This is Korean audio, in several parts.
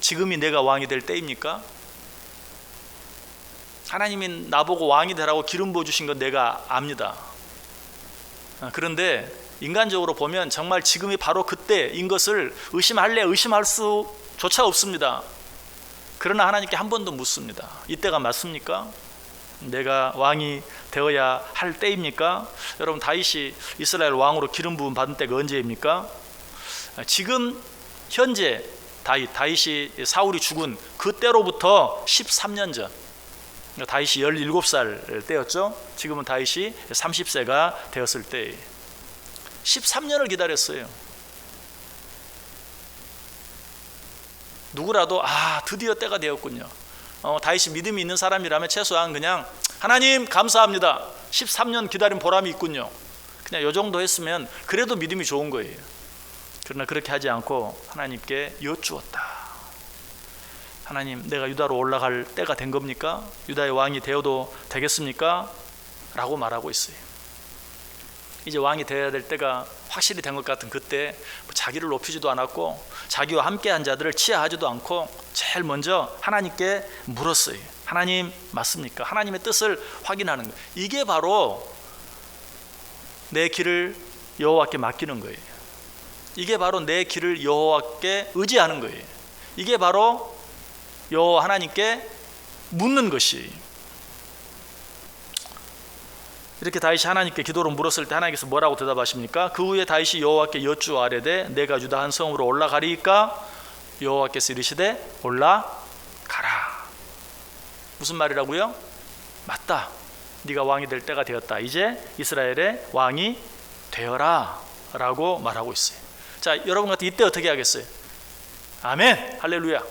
지금이 내가 왕이 될 때입니까? 하나님이 나보고 왕이 되라고 기름 부어주신 건 내가 압니다. 그런데 인간적으로 보면 정말 지금이 바로 그때인 것을 의심할래 의심할 수조차 없습니다. 그러나 하나님께 한 번 더 묻습니다. 이때가 맞습니까? 내가 왕이 되어야 할 때입니까? 여러분, 다윗이 이스라엘 왕으로 기름 부음 받은 때가 언제입니까? 지금 현재 다윗이 사울이 죽은 그때로부터 13년 전, 다윗이 17살 때였죠. 지금은 다윗이 30세가 되었을 때 13년을 기다렸어요. 누구라도 드디어 때가 되었군요. 다윗이 믿음이 있는 사람이라면 최소한 그냥 하나님 감사합니다, 13년 기다린 보람이 있군요, 그냥 요 정도 했으면 그래도 믿음이 좋은 거예요. 그러나 그렇게 하지 않고 하나님께 여쭈었다. 하나님, 내가 유다로 올라갈 때가 된 겁니까? 유다의 왕이 되어도 되겠습니까? 라고 말하고 있어요. 이제 왕이 되어야 될 때가 확실히 된 것 같은 그때 자기를 높이지도 않았고 자기와 함께한 자들을 치하하지도 않고 제일 먼저 하나님께 물었어요. 하나님 맞습니까? 하나님의 뜻을 확인하는 거예요. 이게 바로 내 길을 여호와께 맡기는 거예요. 이게 바로 내 길을 여호와께 의지하는 거예요. 이게 바로 여호와 하나님께 묻는 것이. 이렇게 다윗이 하나님께 기도로 물었을 때 하나님께서 뭐라고 대답하십니까? 그 후에 다윗이 여호와께 여쭈어 아뢰되 내가 유다 한 성으로 올라가리이까? 여호와께서 이르시되 올라가라. 무슨 말이라고요? 맞다, 네가 왕이 될 때가 되었다, 이제 이스라엘의 왕이 되어라 라고 말하고 있어요. 자, 여러분 같은 이때 어떻게 하겠어요? 아멘, 할렐루야.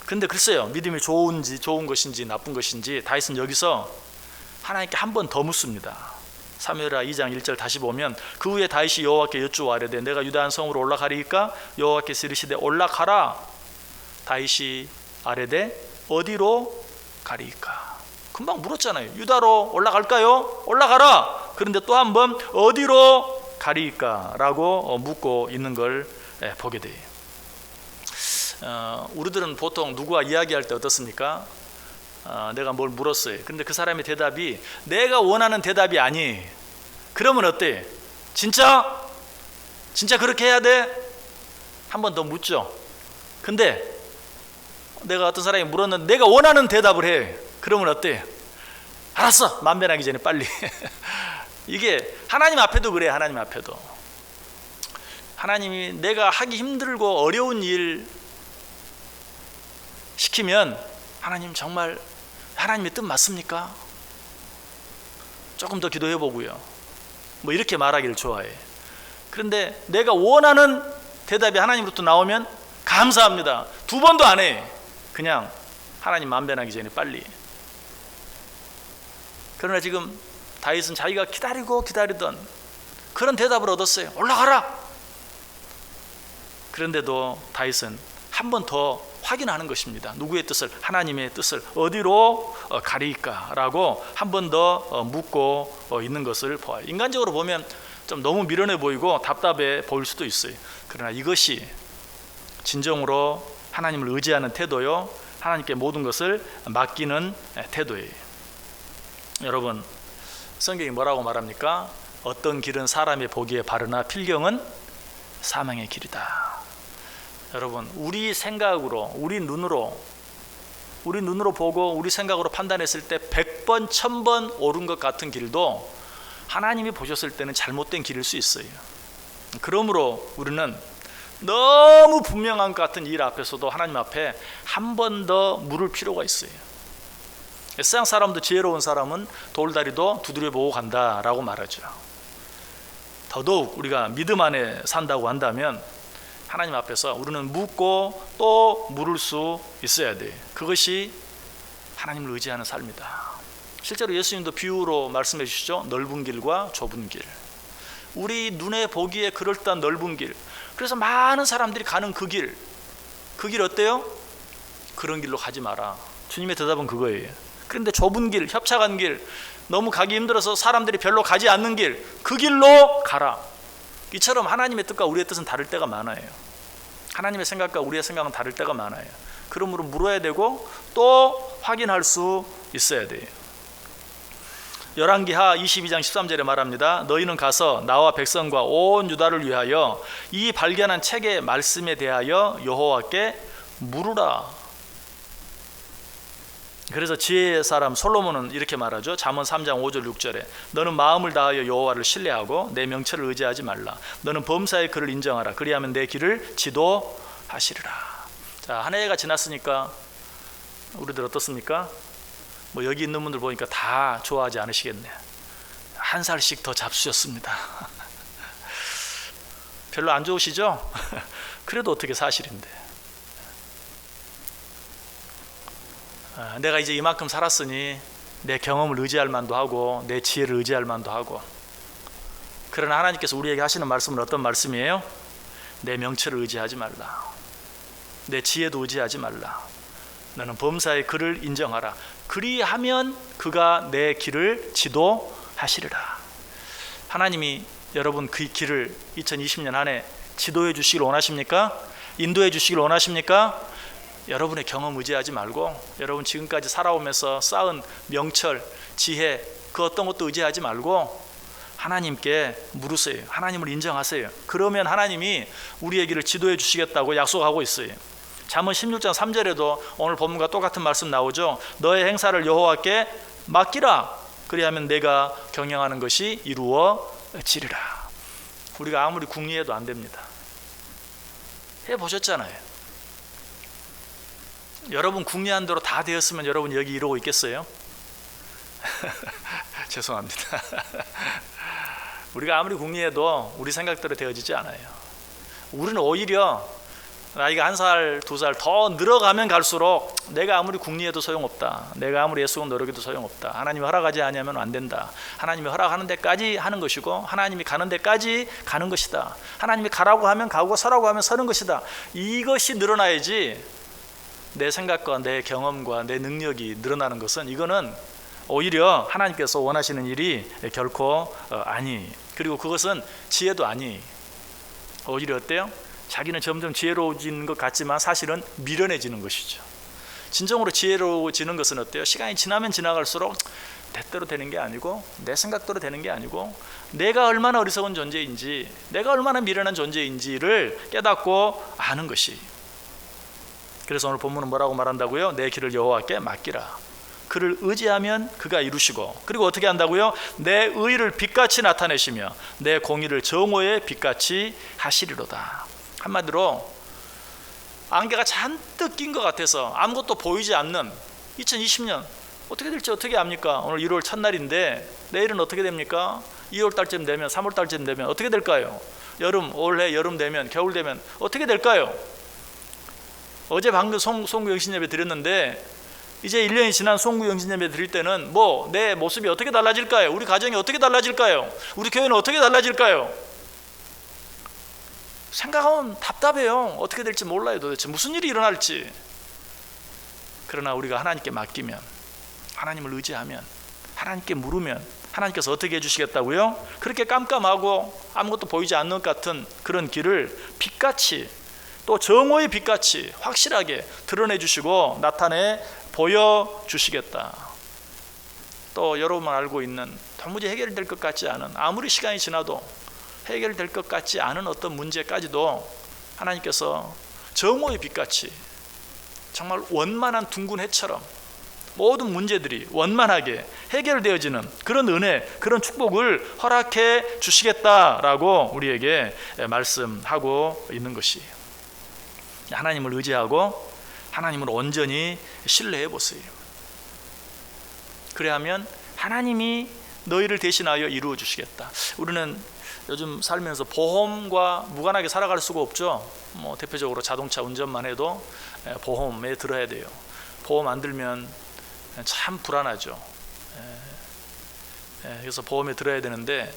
근데 글쎄요, 믿음이 좋은 것인지 나쁜 것인지 다윗은 여기서 하나님께 한 번 더 묻습니다. 사무엘하 2장 1절 다시 보면 그 후에 다윗이 여호와께 여쭈어 아뢰되 내가 유다 한 성으로 올라가리이까? 여호와께서 이르시되 올라가라. 다윗이 아뢰되 어디로 가리이까? 금방 물었잖아요. 유다로 올라갈까요? 올라가라. 그런데 또 한 번 어디로 가리이까? 라고 묻고 있는 걸 보게 돼요. 우리들은 보통 누구와 이야기할 때 어떻습니까? 내가 뭘 물었어요. 근데 그 사람의 대답이 내가 원하는 대답이 아니. 그러면 어때? 진짜 그렇게 해야 돼? 한 번 더 묻죠. 근데 내가 어떤 사람이 물었는데 내가 원하는 대답을 해. 그러면 어때? 알았어, 만변하기 전에 빨리. 이게 하나님 앞에도 그래. 하나님 앞에도 하나님이 내가 하기 힘들고 어려운 일 시키면 하나님 정말 하나님의 뜻 맞습니까? 조금 더 기도해 보고요. 뭐 이렇게 말하기를 좋아해. 그런데 내가 원하는 대답이 하나님으로부터 나오면 감사합니다. 두 번도 안 해. 그냥 하나님 만변하기 전에 빨리. 그러나 지금 다윗은 자기가 기다리던 그런 대답을 얻었어요. 올라가라. 그런데도 다윗은 한 번 더 확인하는 것입니다. 누구의 뜻을? 하나님의 뜻을. 어디로 가리까? 라고 한 번 더 묻고 있는 것을 보아요. 인간적으로 보면 좀 너무 미련해 보이고 답답해 보일 수도 있어요. 그러나 이것이 진정으로 하나님을 의지하는 태도요, 하나님께 모든 것을 맡기는 태도예요. 여러분, 성경이 뭐라고 말합니까? 어떤 길은 사람의 보기에 바르나 필경은 사망의 길이다. 여러분, 우리 생각으로, 우리 눈으로 보고 우리 생각으로 판단했을 때 100번, 1000번 옳은 것 같은 길도 하나님이 보셨을 때는 잘못된 길일 수 있어요. 그러므로 우리는 너무 분명한 것 같은 일 앞에서도 하나님 앞에 한 번 더 물을 필요가 있어요. 세상 사람도 지혜로운 사람은 돌다리도 두드려보고 간다라고 말하죠. 더더욱 우리가 믿음 안에 산다고 한다면 하나님 앞에서 우리는 묻고 또 물을 수 있어야 돼. 그것이 하나님을 의지하는 삶이다. 실제로 예수님도 비유로 말씀해 주시죠. 넓은 길과 좁은 길. 우리 눈에 보기에 그럴듯한 넓은 길. 그래서 많은 사람들이 가는 그 길 어때요? 그런 길로 가지 마라. 주님의 대답은 그거예요. 그런데 좁은 길, 협착한 길, 너무 가기 힘들어서 사람들이 별로 가지 않는 길, 그 길로 가라. 이처럼 하나님의 뜻과 우리의 뜻은 다를 때가 많아요. 하나님의 생각과 우리의 생각은 다를 때가 많아요. 그러므로 물어야 되고 또 확인할 수 있어야 돼요. 열왕기하 22장 13절에 말합니다. 너희는 가서 나와 백성과 온 유다를 위하여 이 발견한 책의 말씀에 대하여 여호와께 물으라. 그래서 지혜의 사람 솔로몬은 이렇게 말하죠. 잠언 3장 5절 6절에 너는 마음을 다하여 여호와를 신뢰하고 내 명철을 의지하지 말라. 너는 범사의 그를 인정하라. 그리하면 내 길을 지도하시리라. 자, 한 해가 지났으니까 우리들 어떻습니까? 뭐 여기 있는 분들 보니까 다 좋아하지 않으시겠네. 한 살씩 더 잡수셨습니다. 별로 안 좋으시죠? 그래도 어떻게 사실인데. 내가 이제 이만큼 살았으니 내 경험을 의지할 만도 하고 내 지혜를 의지할 만도 하고. 그러나 하나님께서 우리에게 하시는 말씀은 어떤 말씀이에요? 내 명철을 의지하지 말라. 내 지혜도 의지하지 말라. 너는 범사의 그를 인정하라. 그리하면 그가 내 길을 지도하시리라. 하나님이 여러분 그 길을 2020년 안에 지도해 주시길 원하십니까? 인도해 주시길 원하십니까? 여러분의 경험 의지하지 말고 여러분 지금까지 살아오면서 쌓은 명철, 지혜 그 어떤 것도 의지하지 말고 하나님께 물으세요. 하나님을 인정하세요. 그러면 하나님이 우리의 길을 지도해 주시겠다고 약속하고 있어요. 잠언 16장 3절에도 오늘 본문과 똑같은 말씀 나오죠. 너의 행사를 여호와께 맡기라. 그리하면 내가 경영하는 것이 이루어지리라. 우리가 아무리 궁리해도 안 됩니다. 해보셨잖아요. 여러분 궁리한 대로 다 되었으면 여러분 여기 이러고 있겠어요? 죄송합니다. 우리가 아무리 궁리해도 우리 생각대로 되어지지 않아요. 우리는 오히려 나이가 1살, 2살 더 늘어가면 갈수록 내가 아무리 궁리해도 소용없다. 내가 아무리 애쓰고 노력해도 소용없다. 하나님이 허락하지 않으면 안 된다. 하나님이 허락하는 데까지 하는 것이고 하나님이 가는 데까지 가는 것이다. 하나님이 가라고 하면 가고 서라고 하면 서는 것이다. 이것이 늘어나야지 내 생각과 내 경험과 내 능력이 늘어나는 것은 이거는 오히려 하나님께서 원하시는 일이 결코 아니. 그리고 그것은 지혜도 아니. 오히려 어때요? 자기는 점점 지혜로워지는 것 같지만 사실은 미련해지는 것이죠. 진정으로 지혜로워지는 것은 어때요? 시간이 지나면 지나갈수록 내 뜻대로 되는 게 아니고 내 생각대로 되는 게 아니고 내가 얼마나 어리석은 존재인지 내가 얼마나 미련한 존재인지를 깨닫고 아는 것이. 그래서 오늘 본문은 뭐라고 말한다고요? 내 길을 여호와께 맡기라. 그를 의지하면 그가 이루시고 그리고 어떻게 한다고요? 내 의를 빛같이 나타내시며 내 공의를 정오의 빛같이 하시리로다. 한마디로 안개가 잔뜩 낀 것 같아서 아무것도 보이지 않는 2020년 어떻게 될지 어떻게 압니까? 오늘 1월 첫날인데 내일은 어떻게 됩니까? 2월 달쯤 되면 3월 달쯤 되면 어떻게 될까요? 올해 여름 되면 겨울 되면 어떻게 될까요? 어제 방금 송구 영신 예배 드렸는데 이제 1년이 지난 송구 영신 예배 드릴 때는 뭐 내 모습이 어떻게 달라질까요? 우리 가정이 어떻게 달라질까요? 우리 교회는 어떻게 달라질까요? 생각하면 답답해요. 어떻게 될지 몰라요. 도대체 무슨 일이 일어날지. 그러나 우리가 하나님께 맡기면 하나님을 의지하면 하나님께 물으면 하나님께서 어떻게 해주시겠다고요? 그렇게 깜깜하고 아무것도 보이지 않는 것 같은 그런 길을 빛같이 또 정오의 빛같이 확실하게 드러내 주시고 나타내 보여주시겠다. 또 여러분만 알고 있는 도무지 해결될 것 같지 않은 아무리 시간이 지나도 해결될 것 같지 않은 어떤 문제까지도 하나님께서 정오의 빛같이 정말 원만한 둥근 해처럼 모든 문제들이 원만하게 해결되어지는 그런 은혜, 그런 축복을 허락해 주시겠다라고 우리에게 말씀하고 있는 것이에요. 하나님을 의지하고 하나님을 온전히 신뢰해 보세요. 그래야면 하나님이 너희를 대신하여 이루어 주시겠다. 우리는 요즘 살면서 보험과 무관하게 살아갈 수가 없죠. 뭐 대표적으로 자동차 운전만 해도 보험에 들어야 돼요. 보험 안 들면 참 불안하죠. 그래서 보험에 들어야 되는데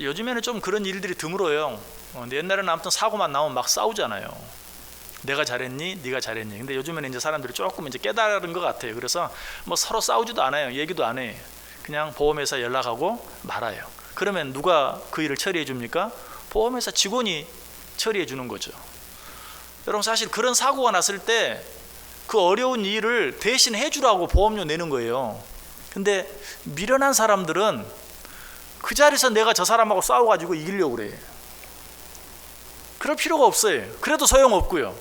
요즘에는 좀 그런 일들이 드물어요. 근데 옛날에는 아무튼 사고만 나오면 막 싸우잖아요. 내가 잘했니? 네가 잘했니? 근데 요즘에는 이제 사람들이 조금 이제 깨달은 것 같아요. 그래서 뭐 서로 싸우지도 않아요. 얘기도 안 해요. 그냥 보험회사 연락하고 말아요. 그러면 누가 그 일을 처리해 줍니까? 보험회사 직원이 처리해 주는 거죠. 여러분, 사실 그런 사고가 났을 때 그 어려운 일을 대신 해주라고 보험료 내는 거예요. 근데 미련한 사람들은 그 자리에서 내가 저 사람하고 싸워가지고 이기려고 그래. 그럴 필요가 없어요. 그래도 소용없고요.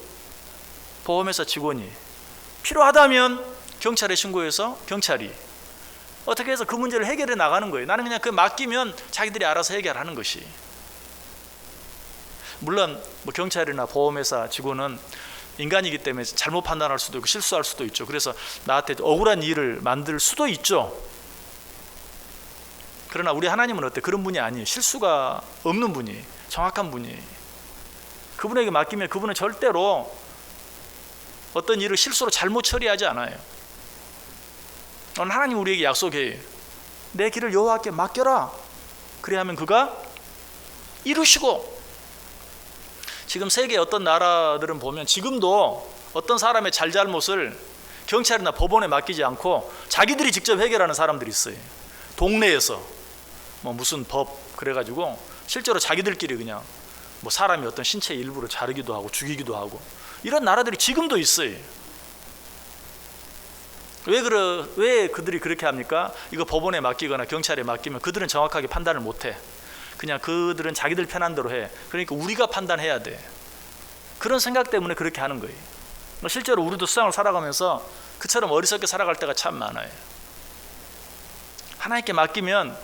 보험회사 직원이 필요하다면 경찰에 신고해서 경찰이 어떻게 해서 그 문제를 해결해 나가는 거예요. 나는 그냥 그 맡기면 자기들이 알아서 해결하는 것이. 물론 뭐 경찰이나 보험회사 직원은 인간이기 때문에 잘못 판단할 수도 있고 실수할 수도 있죠. 그래서 나한테 억울한 일을 만들 수도 있죠. 그러나 우리 하나님은 어때? 그런 분이 아니에요. 실수가 없는 분이, 정확한 분이. 그분에게 맡기면 그분은 절대로 어떤 일을 실수로 잘못 처리하지 않아요. 하나님 우리에게 약속해요. 내 길을 여호와께 맡겨라. 그래야 하면 그가 이루시고. 지금 세계 어떤 나라들은 보면 지금도 어떤 사람의 잘잘못을 경찰이나 법원에 맡기지 않고 자기들이 직접 해결하는 사람들이 있어요. 동네에서 뭐 무슨 법 그래가지고 실제로 자기들끼리 그냥 뭐 사람이 어떤 신체 일부를 자르기도 하고 죽이기도 하고 이런 나라들이 지금도 있어요. 왜 그들이 그렇게 합니까? 이거 법원에 맡기거나 경찰에 맡기면 그들은 정확하게 판단을 못해. 그냥 그들은 자기들 편한 대로 해. 그러니까 우리가 판단해야 돼. 그런 생각 때문에 그렇게 하는 거예요. 실제로 우리도 세상을 살아가면서 그처럼 어리석게 살아갈 때가 참 많아요. 하나님께 맡기면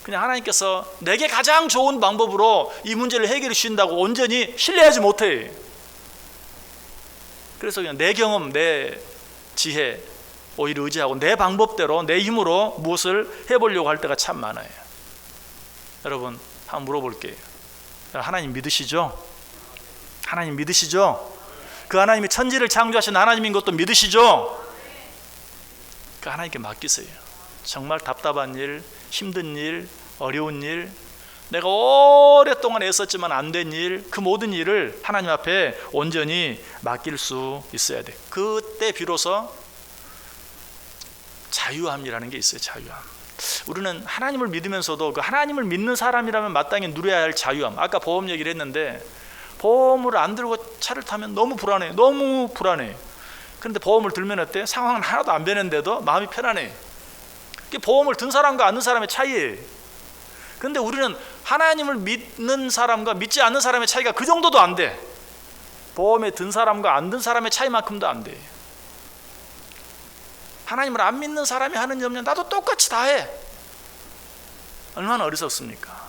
그냥 하나님께서 내게 가장 좋은 방법으로 이 문제를 해결해 주신다고 온전히 신뢰하지 못해. 그래서 그냥 내 경험, 내 지혜 오히려 의지하고 내 방법대로 내 힘으로 무엇을 해보려고 할 때가 참 많아요. 여러분 한번 물어볼게요. 하나님 믿으시죠? 하나님 믿으시죠? 그 하나님이 천지를 창조하신 하나님인 것도 믿으시죠? 그 하나님께 맡기세요. 정말 답답한 일, 힘든 일, 어려운 일, 내가 오랫동안 애썼지만 안 된 일, 그 모든 일을 하나님 앞에 온전히 맡길 수 있어야 돼. 그때 비로소 자유함이라는 게 있어요. 자유함. 우리는 하나님을 믿으면서도 그 하나님을 믿는 사람이라면 마땅히 누려야 할 자유함. 아까 보험 얘기를 했는데 보험을 안 들고 차를 타면 너무 불안해. 너무 불안해. 그런데 보험을 들면 어때? 상황은 하나도 안 변했는데도 마음이 편안해. 그게 보험을 든 사람과 안 든 사람의 차이예요. 그런데 우리는 하나님을 믿는 사람과 믿지 않는 사람의 차이가 그 정도도 안 돼. 보험에 든 사람과 안 든 사람의 차이만큼도 안 돼. 하나님을 안 믿는 사람이 하는 염려 나도 똑같이 다 해. 얼마나 어리석습니까?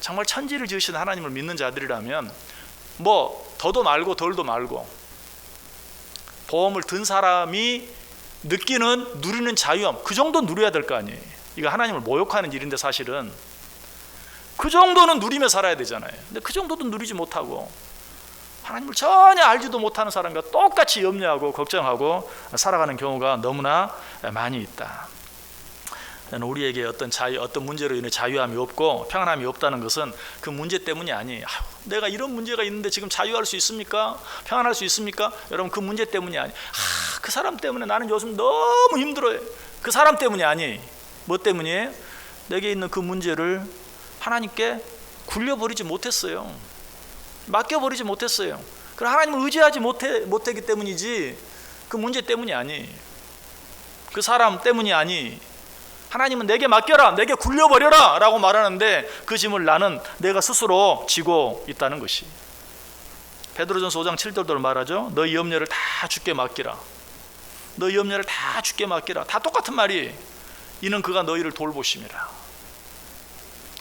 정말 천지를 지으신 하나님을 믿는 자들이라면 뭐 더도 말고 덜도 말고 보험을 든 사람이 누리는 자유함 그 정도 누려야 될 거 아니에요. 이거 하나님을 모욕하는 일인데 사실은 그 정도는 누리며 살아야 되잖아요. 근데 그 정도도 누리지 못하고 하나님을 전혀 알지도 못하는 사람과 똑같이 염려하고 걱정하고 살아가는 경우가 너무나 많이 있다. 우리에게 어떤 문제로 인해 자유함이 없고 평안함이 없다는 것은 그 문제 때문이 아니에요. 내가 이런 문제가 있는데 지금 자유할 수 있습니까? 평안할 수 있습니까? 여러분 그 문제 때문이 아니에요. 그 사람 때문에 나는 요즘 너무 힘들어요. 그 사람 때문이 아니에요. 뭐 때문이에요? 내게 있는 그 문제를 하나님께 굴려버리지 못했어요. 맡겨버리지 못했어요. 그럼 하나님을 의지하지 못했기 때문이지 그 문제 때문이 아니에요. 그 사람 때문이 아니. 하나님은 내게 맡겨라, 내게 굴려버려라 라고 말하는데 그 짐을 나는 내가 스스로 지고 있다는 것이. 베드로전서 5장 7절도 말하죠. 너희 염려를 다 주께 맡기라. 너희 염려를 다 주께 맡기라. 다 똑같은 말이. 이는 그가 너희를 돌보심이라.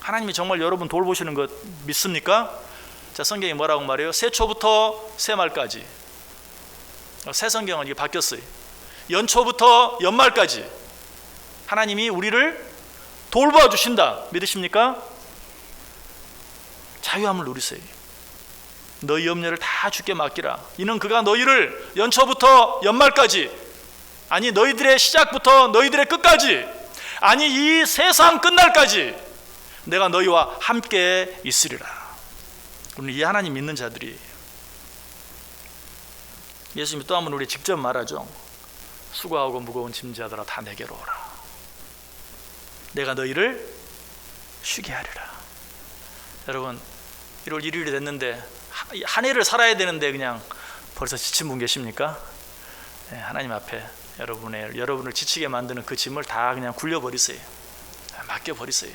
하나님이 정말 여러분 돌보시는 것 믿습니까? 자, 성경이 뭐라고 말해요? 새초부터 새말까지. 새 성경은 이게 바뀌었어요. 연초부터 연말까지 하나님이 우리를 돌보아 주신다. 믿으십니까? 자유함을 누리세요. 너희 염려를 다 주께 맡기라. 이는 그가 너희를 연초부터 연말까지, 아니 너희들의 시작부터 너희들의 끝까지, 아니 이 세상 끝날까지 내가 너희와 함께 있으리라. 우리는 이 하나님 믿는 자들이. 예수님이 또 한번 우리 직접 말하죠. 수고하고 무거운 짐자들아 다 내게로 오라. 내가 너희를 쉬게 하리라. 여러분 1월 1일이 됐는데 한 해를 살아야 되는데 그냥 벌써 지친 분 계십니까? 네, 하나님 앞에 여러분을 지치게 만드는 그 짐을 다 그냥 굴려버리세요. 맡겨버리세요.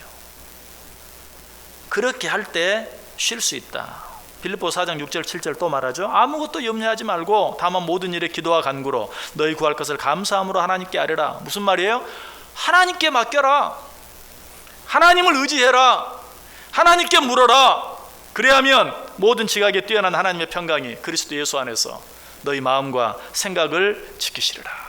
그렇게 할 때 쉴 수 있다. 빌립보서 4장 6절 7절 또 말하죠. 아무것도 염려하지 말고 다만 모든 일에 기도와 간구로 너희 구할 것을 감사함으로 하나님께 아뢰라. 무슨 말이에요? 하나님께 맡겨라. 하나님을 의지해라. 하나님께 물어라. 그래야면 모든 지각에 뛰어난 하나님의 평강이 그리스도 예수 안에서 너희 마음과 생각을 지키시리라.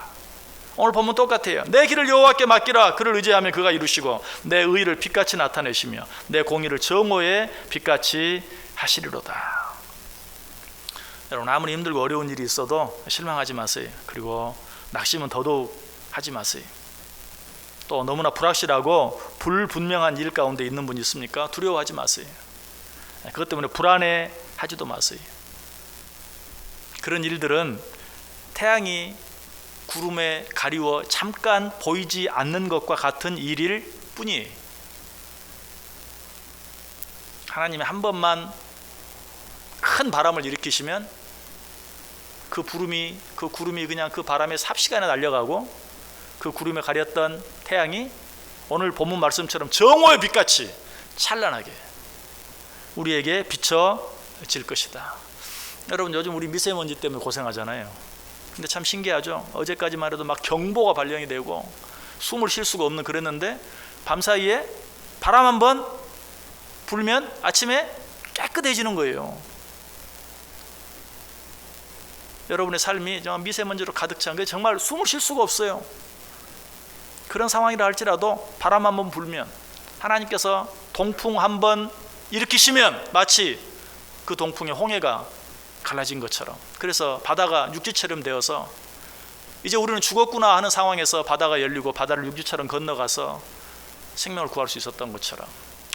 오늘 본문 똑같아요. 내 길을 여호와께 맡기라. 그를 의지하면 그가 이루시고 내 의를 빛같이 나타내시며 내 공의를 정오에 빛같이 하시리로다. 여러분, 아무리 힘들고 어려운 일이 있어도 실망하지 마세요. 그리고 낙심은 더더욱 하지 마세요. 또 너무나 불확실하고 불분명한 일 가운데 있는 분이 있습니까? 두려워하지 마세요. 그것 때문에 불안해하지도 마세요. 그런 일들은 태양이 구름에 가리워 잠깐 보이지 않는 것과 같은 일일 뿐이에요. 하나님이 한 번만 큰 바람을 일으키시면 그 구름이 그냥 그 바람에 삽시간에 날려가고 그 구름에 가렸던 태양이 오늘 본문 말씀처럼 정오의 빛같이 찬란하게 우리에게 비춰질 것이다. 여러분, 요즘 우리 미세먼지 때문에 고생하잖아요. 근데 참 신기하죠. 어제까지만 해도 막 경보가 발령이 되고 숨을 쉴 수가 없는 그랬는데 밤사이에 바람 한번 불면 아침에 깨끗해지는 거예요. 여러분의 삶이 정말 미세먼지로 가득 찬 게 정말 숨을 쉴 수가 없어요. 그런 상황이라 할지라도 바람 한번 불면 하나님께서 동풍 한번 일으키시면 마치 그 동풍의 홍해가 갈라진 것처럼, 그래서 바다가 육지처럼 되어서 이제 우리는 죽었구나 하는 상황에서 바다가 열리고 바다를 육지처럼 건너가서 생명을 구할 수 있었던 것처럼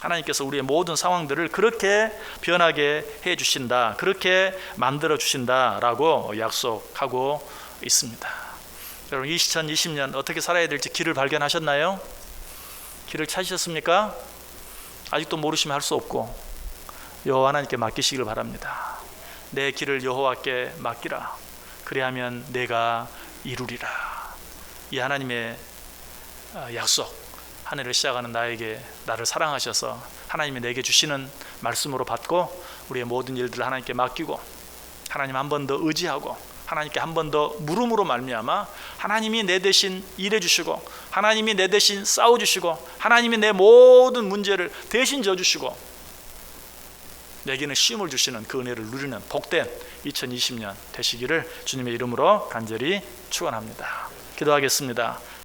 하나님께서 우리의 모든 상황들을 그렇게 변하게 해 주신다, 그렇게 만들어 주신다라고 약속하고 있습니다. 여러분, 2020년 어떻게 살아야 될지 길을 발견하셨나요? 길을 찾으셨습니까? 아직도 모르시면 할 수 없고 여호와 하나님께 맡기시길 바랍니다. 내 길을 여호와께 맡기라. 그리하면 내가 이루리라. 이 하나님의 약속, 한 해를 시작하는 나를 사랑하셔서 하나님이 내게 주시는 말씀으로 받고 우리의 모든 일들을 하나님께 맡기고 하나님 한 번 더 의지하고 하나님께 한 번 더 물음으로 말미암아 하나님이 내 대신 일해 주시고 하나님이 내 대신 싸워 주시고 하나님이 내 모든 문제를 대신 져 주시고 내게는 쉼을 주시는 그 은혜를 누리는 복된 2020년 되시기를 주님의 이름으로 간절히 축원합니다. 기도하겠습니다.